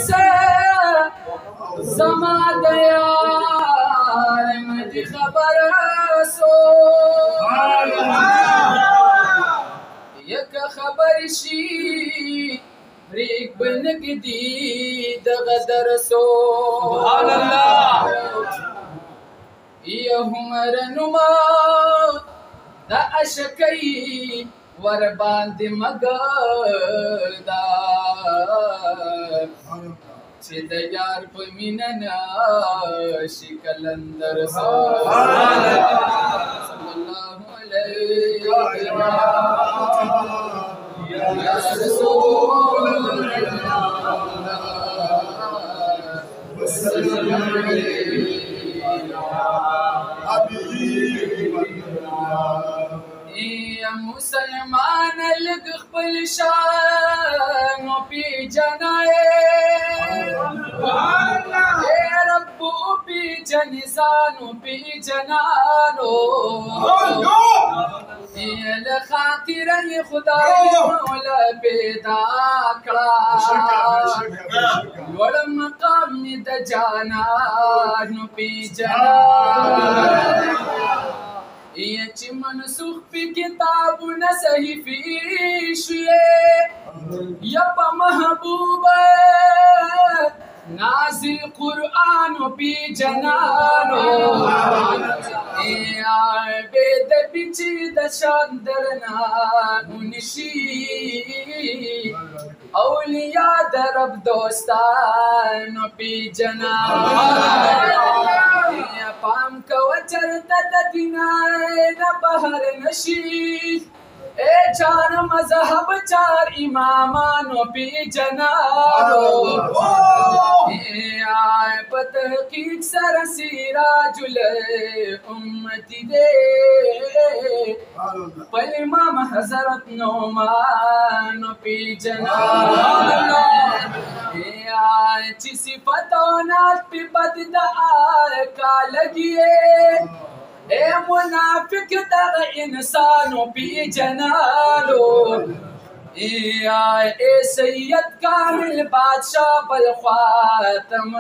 से समा दयार मुझे खबर सो यक खबर शी रिक बनक दी दगदर सो यहुमर नुमा द अशकई वर बांध मगदा चिद यार पमिनना शिकलंदर सल्लल्लाहु अलैहि या रसूल मुसलमान लग खपल शान पी जनाए रब्बू पी जनिसानु पी जनानो खातिर खुदा मौला पैदा कड़ा वड़ मकाम द जाना पी जना ये चिमन सुख पी किताब न सही फीशिए यप महबूब नाजिल कुरान पी जनानो बेद पिची दशांदरना मुनिशी औलिया दरब दोस्तान पी जनानो पाम कवचर तदिनाए न बहर नशीद ए चार मजहब चार इमामानो पी जनानो आए पतहकीक सर सिराजुल उम्मती दे पल इमाम हजरत नोमानो पी जनानो आए चिसी पतोनात पी बददा आए का लगिए ए मुनाफिक दग इंसानों पी जनालो ए सैयद कामिल बादशाह बल ख्वातम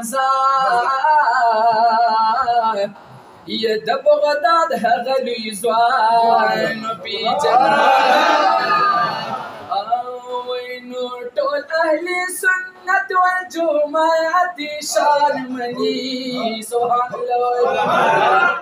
ये दब गदाद है गली ज़वान पी जनालो टोल अहले सुन्नत वल जुमाअत शान मनी सुभान अल्लाह।